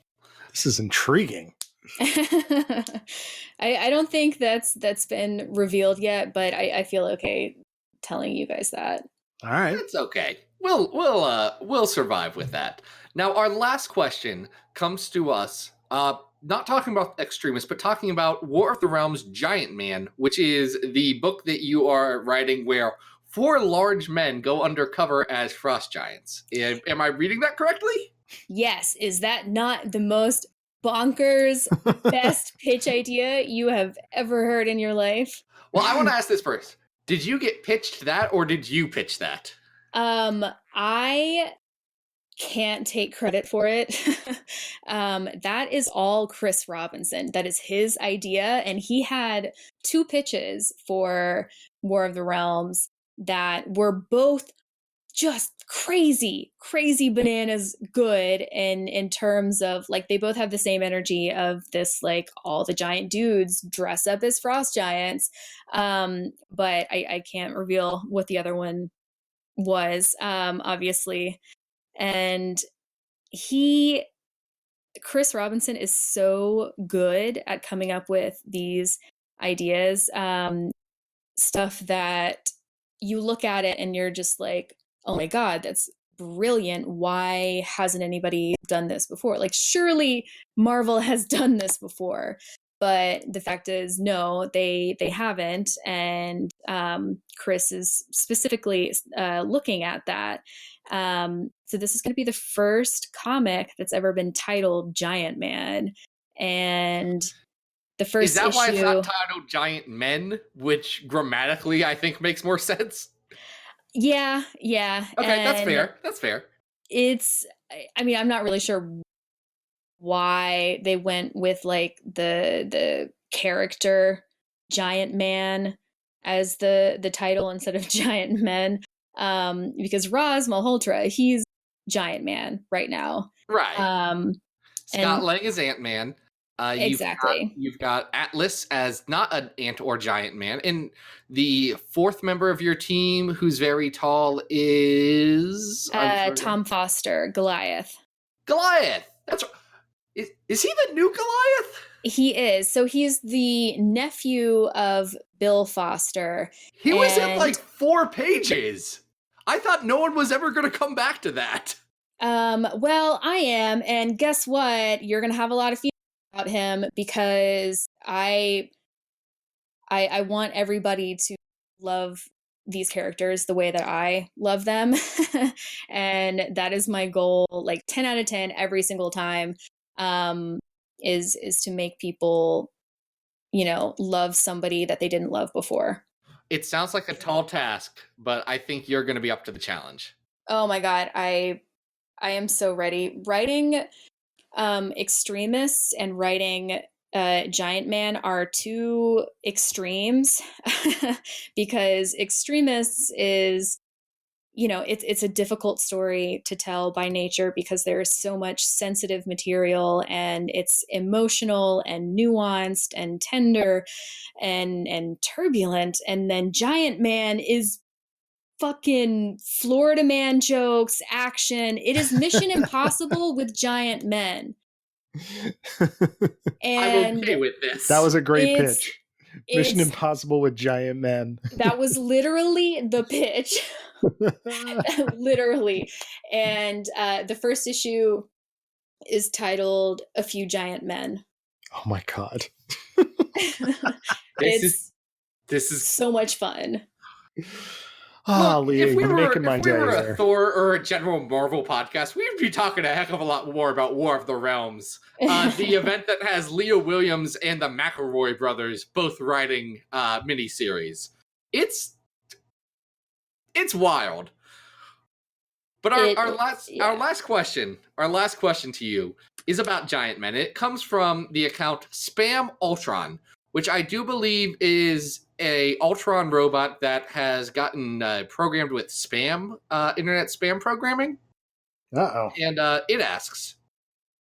this is intriguing. I don't think that's been revealed yet, but I feel okay telling you guys that. All right. It's okay. We'll survive with that. Now, our last question comes to us. Not talking about X-Tremists, but talking about War of the Realms Giant Man, which is the book that you are writing where 4 large men go undercover as frost giants. Am I reading that correctly? Yes. Is that not the most bonkers, best pitch idea you have ever heard in your life? Well, I want to ask this first. Did you get pitched that, or did you pitch that? I can't take credit for it. That is all Chris Robinson. That is his idea. And he had 2 pitches for War of the Realms that were both just crazy bananas good in terms of like they both have the same energy of this like all the giant dudes dress up as frost giants. But I can't reveal what the other one was, obviously. And Chris Robinson is so good at coming up with these ideas, stuff that you look at it and you're just like, oh my God, that's brilliant. Why hasn't anybody done this before? Like, surely Marvel has done this before. But the fact is, no, they haven't. And Chris is specifically looking at that. So this is going to be the first comic that's ever been titled Giant Man. And the first Is that issue... why it's not titled Giant Men, which grammatically I think makes more sense? Yeah. Okay, that's fair. I mean, I'm not really sure why they went with like the character Giant Man as the title instead of Giant Men, because Raz Malhotra, he's Giant Man right now, Right. Scott Lang is Ant-Man. Exactly. You've got Atlas as not an ant or giant man, and the 4th member of your team, who's very tall, is Tom Foster, Goliath. That's is he the new Goliath? He is. So he's the nephew of Bill Foster. He was in like 4 pages. I thought no one was ever going to come back to that. Well, I am, and guess what? You're going to have a lot of feelings about him because I want everybody to love these characters the way that I love them. And that is my goal, like 10 out of 10 every single time, is to make people, love somebody that they didn't love before. It sounds like a tall task, but I think you're going to be up to the challenge. Oh my God. I am so ready. Writing X-Tremists and writing Giant Man are 2 extremes because X-Tremists is, it's a difficult story to tell by nature because there's so much sensitive material and it's emotional and nuanced and tender and turbulent. And then Giant Man is fucking Florida Man jokes, action. It is Mission Impossible with giant men. I'm okay with this. That was a great pitch. Mission Impossible with giant men. That was literally the pitch. Literally. And the first issue is titled A Few Giant Men. Oh my God. This is so much fun. Oh, Leah, if we you're making my day. If we were a Thor or a general Marvel podcast, we'd be talking a heck of a lot more about War of the Realms, the event that has Leah Williams and the McElroy brothers both writing miniseries. It's wild. But our last question to you is about Giant Men. It comes from the account Spam Ultron, which I do believe is a Ultron robot that has gotten programmed with spam, internet spam programming. Uh-oh. And it asks,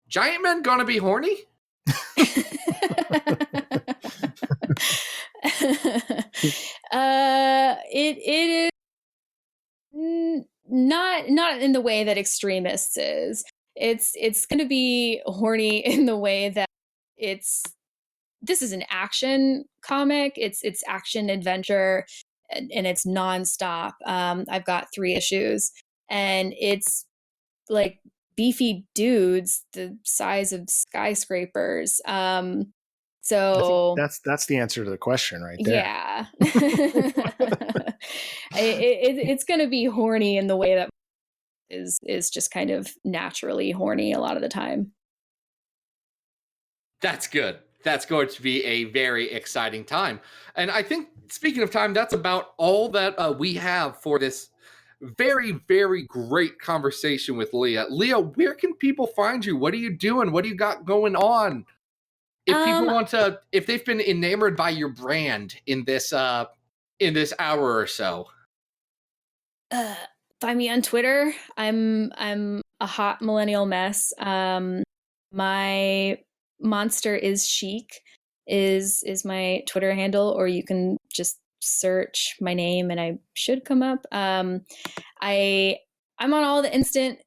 Giant Men gonna be horny? It is not in the way that X-Tremists is. It's going to be horny in the way that this is an action comic. It's action adventure. and it's nonstop. I've got 3 issues, and it's like beefy dudes the size of skyscrapers. So that's the answer to the question right there. yeah, it's going to be horny in the way that is just kind of naturally horny a lot of the time. That's good. That's going to be a very exciting time. And I think, speaking of time, that's about all that we have for this very, very great conversation with Leah. Leah, where can people find you? What are you doing? What do you got going on? If people want to, if they've been enamored by your brand in this hour or so. Find me on Twitter. I'm a hot millennial mess. My monster is chic is my Twitter handle, or you can just search my name and I should come up. I'm on all the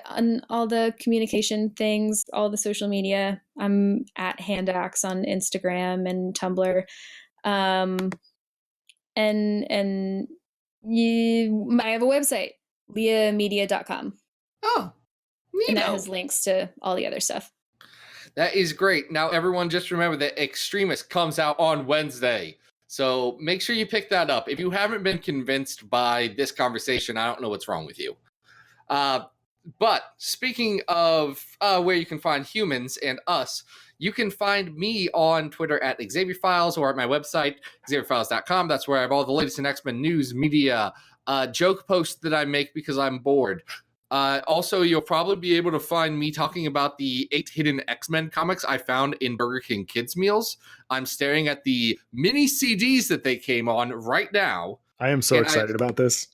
on all the communication things, all the social media. I'm at Handax on Instagram and Tumblr. And I have a website, leahmedia.com. Oh, neat. And that has links to all the other stuff. That is great. Now, everyone, just remember that X-Tremists comes out on Wednesday. So make sure you pick that up. If you haven't been convinced by this conversation, I don't know what's wrong with you. But speaking of where you can find humans and us, you can find me on Twitter at XavierFiles or at my website, XavierFiles.com. That's where I have all the latest in X-Men news, media, joke posts that I make because I'm bored. Also, you'll probably be able to find me talking about the 8 hidden X-Men comics I found in Burger King Kids Meals. I'm staring at the mini CDs that they came on right now. I am so excited about this.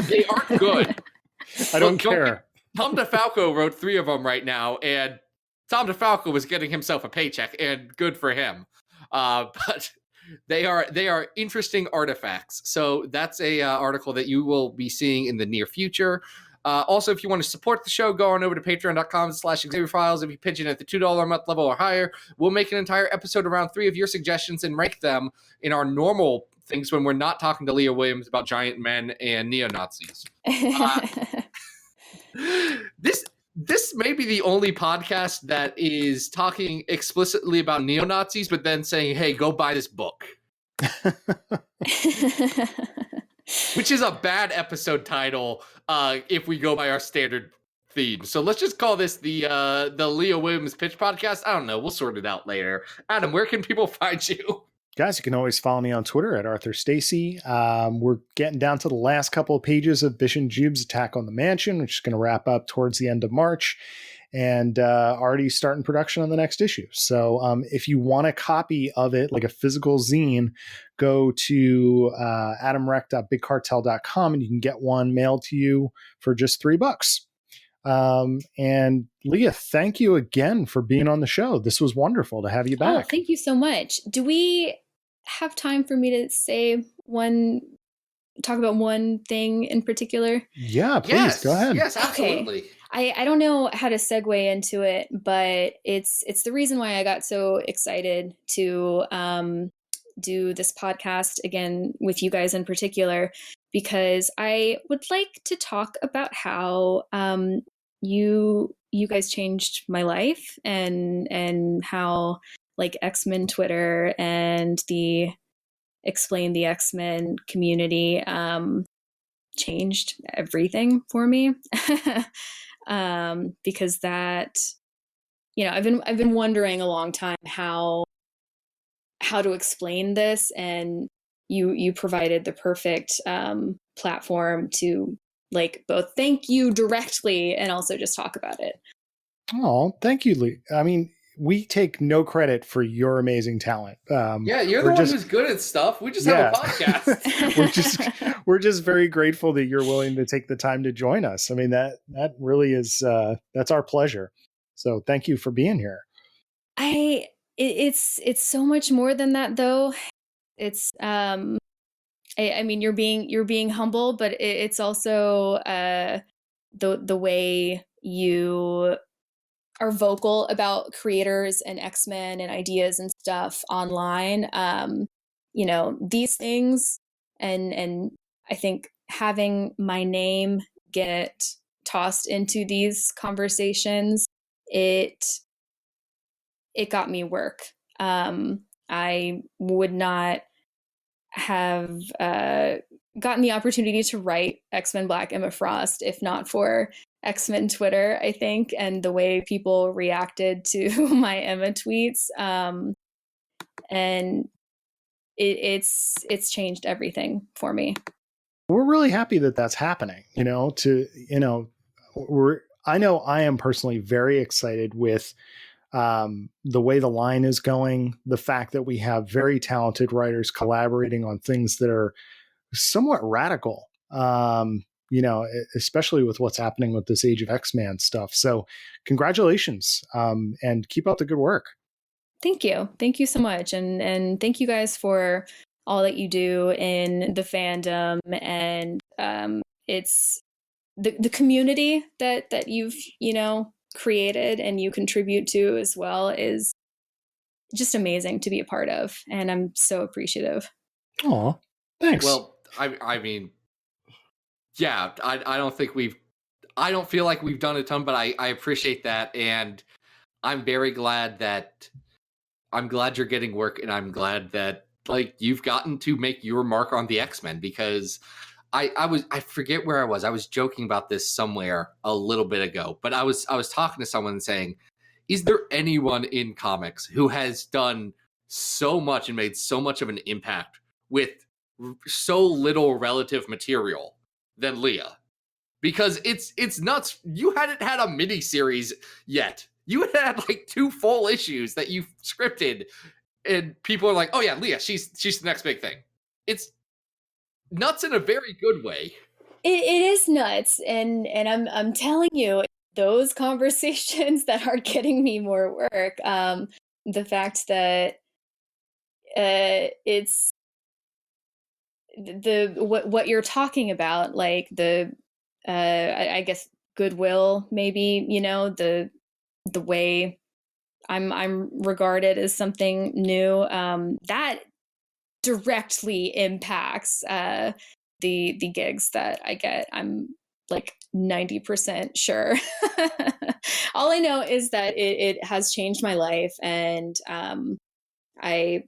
They aren't good. I don't care. Tom DeFalco wrote 3 of them right now, and Tom DeFalco was getting himself a paycheck, and good for him. But they are interesting artifacts. So that's a article that you will be seeing in the near future. Also, if you want to support the show, go on over to patreon.com/XavierFiles. If you pitch in at the $2 a month level or higher, we'll make an entire episode around 3 of your suggestions and rank them in our normal things when we're not talking to Leah Williams about giant men and neo-Nazis. This may be the only podcast that is talking explicitly about neo-Nazis, but then saying, hey, go buy this book. Which is a bad episode title if we go by our standard theme. So let's just call this the Leah Williams Pitch Podcast. I don't know. We'll sort it out later. Adam, where can people find you? Guys, you can always follow me on Twitter at Arthur Stacy. We're getting down to the last couple of pages of Bish and Jube's Attack on the Mansion, which is going to wrap up towards the end of March, and already starting production on the next issue. So if you want a copy of it, like a physical zine, go to adamrec.bigcartel.com and you can get one mailed to you for just $3. And Leah, thank you again for being on the show. This was wonderful to have you back. Oh, thank you so much. Do we have time for me to talk about one thing in particular? Yeah, please go ahead. Yes, absolutely. Okay. I don't know how to segue into it, but it's the reason why I got so excited to do this podcast again with you guys in particular, because I would like to talk about how you guys changed my life and how like X-Men Twitter and the Explain the X-Men community changed everything for me. Because that, I've been wondering a long time how to explain this, and you provided the perfect platform to like both thank you directly and also just talk about it. Oh, thank you, Lee. I mean, we take no credit for your amazing talent. Yeah, you're the one who's good at stuff. We just have a podcast. we're just very grateful that you're willing to take the time to join us. I mean, that really is that's our pleasure. So thank you for being here. It's so much more than that, though. It's I mean, you're being humble, but it's also the way you are vocal about creators and X-Men and ideas and stuff online. These things and I think having my name get tossed into these conversations, it got me work. I would not have gotten the opportunity to write X-Men Black Emma Frost if not for X-Men Twitter, I think, and the way people reacted to my Emma tweets. And it's changed everything for me. We're really happy that that's happening, I know I am personally very excited with the way the line is going, the fact that we have very talented writers collaborating on things that are somewhat radical, especially with what's happening with this Age of X-Man stuff. So congratulations, and keep up the good work. Thank you. Thank you so much. And thank you guys for all that you do in the fandom. And it's the community that you've, created and you contribute to as well is just amazing to be a part of. And I'm so appreciative. Oh, thanks. Well, I mean, yeah, I don't feel like we've done a ton, but I appreciate that. And I'm very glad you're getting work, and I'm glad that you've gotten to make your mark on the X-Men, because I forget where I was joking about this somewhere a little bit ago, but I was talking to someone saying, is there anyone in comics who has done so much and made so much of an impact with so little relative material than Leah? Because it's nuts. You hadn't had a mini series yet. You had 2 full issues that you scripted, and people are like, "Oh yeah, Leah, she's the next big thing." It's nuts in a very good way. It is nuts, and I'm telling you, those conversations that are getting me more work. The fact that it's what you're talking about, like I guess goodwill, maybe, the way I'm regarded as something new, that directly impacts the gigs that I get. I'm 90% sure. All I know is that it has changed my life, and I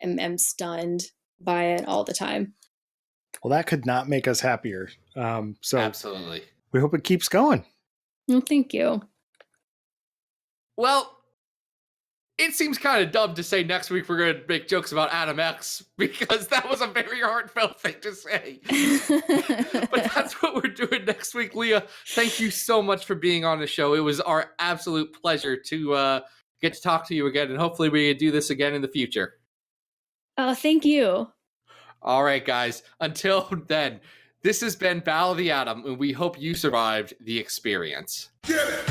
am stunned by it all the time. Well, that could not make us happier. So absolutely, we hope it keeps going. Well, thank you. Well, it seems kind of dumb to say next week we're going to make jokes about Adam X, because that was a very heartfelt thing to say. But that's what we're doing next week. Leah, thank you so much for being on the show. It was our absolute pleasure to get to talk to you again, and hopefully we can do this again in the future. Oh, thank you. All right, guys. Until then, this has been Battle of the Atom, and we hope you survived the experience. Get it!